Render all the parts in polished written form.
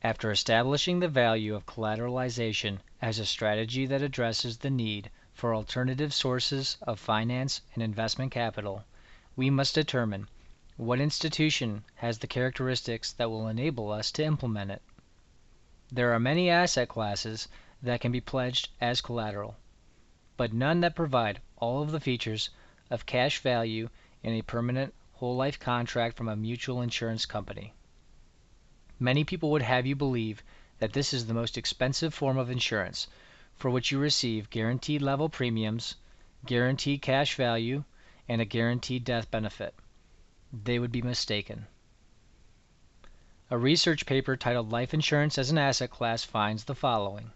After establishing the value of collateralization as a strategy that addresses the need for alternative sources of finance and investment capital, we must determine what institution has the characteristics that will enable us to implement it. There are many asset classes that can be pledged as collateral, but none that provide all of the features of cash value in a permanent whole life contract from a mutual insurance company. Many people would have you believe that this is the most expensive form of insurance, for which you receive guaranteed level premiums, guaranteed cash value, and a guaranteed death benefit. They would be mistaken. A research paper titled Life Insurance as an Asset Class finds the following.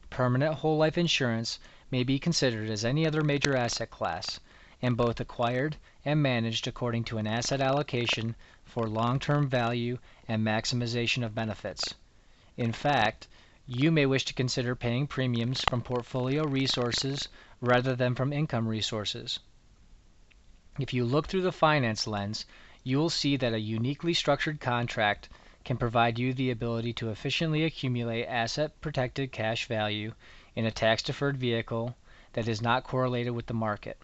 Permanent whole life insurance may be considered as any other major asset class, and both acquired and managed according to an asset allocation for long-term value and maximization of benefits. In fact, you may wish to consider paying premiums from portfolio resources rather than from income resources. If you look through the finance lens, you will see that a uniquely structured contract can provide you the ability to efficiently accumulate asset-protected cash value in a tax-deferred vehicle that is not correlated with the market.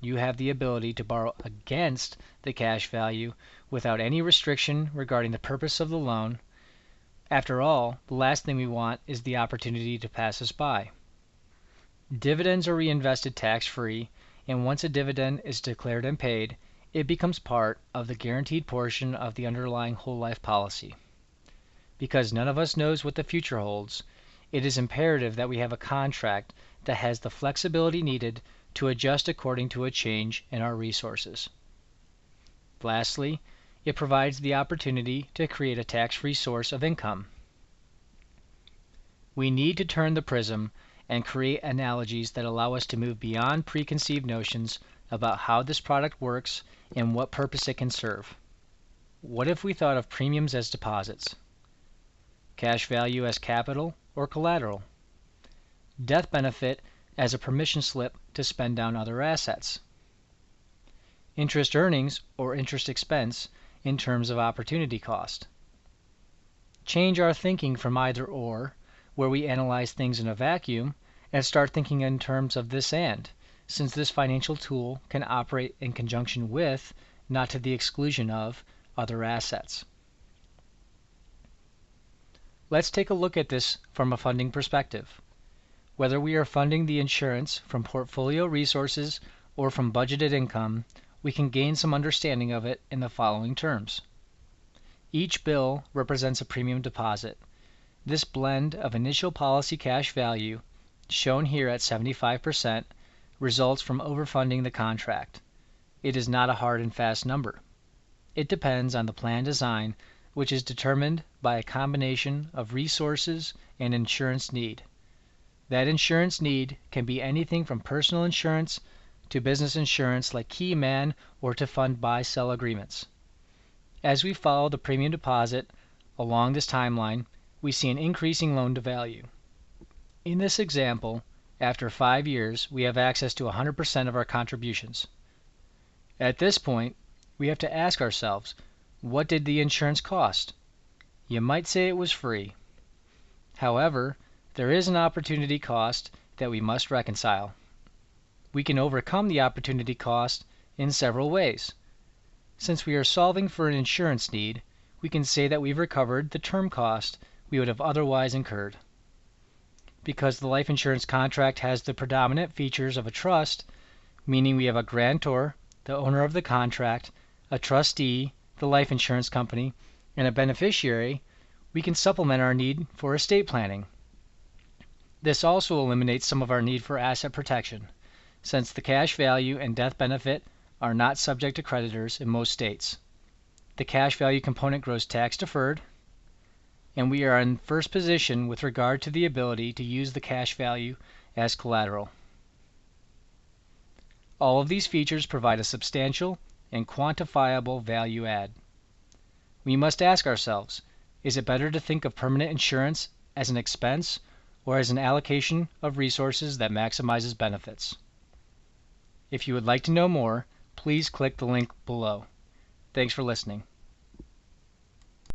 You have the ability to borrow against the cash value without any restriction regarding the purpose of the loan. After all, the last thing we want is the opportunity to pass us by. Dividends are reinvested tax-free, and once a dividend is declared and paid, it becomes part of the guaranteed portion of the underlying whole life policy. Because none of us knows what the future holds, it is imperative that we have a contract that has the flexibility needed to adjust according to a change in our resources. Lastly, it provides the opportunity to create a tax-free source of income. We need to turn the prism and create analogies that allow us to move beyond preconceived notions about how this product works and what purpose it can serve. What if we thought of premiums as deposits, cash value as capital or collateral, death benefit as a permission slip to spend down other assets, interest earnings or interest expense in terms of opportunity cost? Change our thinking from either or, where we analyze things in a vacuum, and start thinking in terms of this and, since this financial tool can operate in conjunction with, not to the exclusion of, other assets. Let's take a look at this from a funding perspective. Whether we are funding the insurance from portfolio resources or from budgeted income, we can gain some understanding of it in the following terms. Each bill represents a premium deposit. This blend of initial policy cash value, shown here at 75%, results from overfunding the contract. It is not a hard and fast number. It depends on the plan design, which is determined by a combination of resources and insurance need. That insurance need can be anything from personal insurance to business insurance like key man or to fund buy-sell agreements. As we follow the premium deposit along this timeline, we see an increasing loan-to-value. In this example, after 5 years, we have access to 100% of our contributions. At this point, we have to ask ourselves, what did the insurance cost? You might say it was free. However, there is an opportunity cost that we must reconcile. We can overcome the opportunity cost in several ways. Since we are solving for an insurance need, we can say that we've recovered the term cost we would have otherwise incurred. Because the life insurance contract has the predominant features of a trust, meaning we have a grantor, the owner of the contract, a trustee, the life insurance company, and a beneficiary, we can supplement our need for estate planning. This also eliminates some of our need for asset protection, since the cash value and death benefit are not subject to creditors in most states. The cash value component grows tax deferred, and we are in first position with regard to the ability to use the cash value as collateral. All of these features provide a substantial and quantifiable value add. We must ask ourselves, is it better to think of permanent insurance as an expense or as an allocation of resources that maximizes benefits? If you would like to know more, please click the link below. Thanks for listening.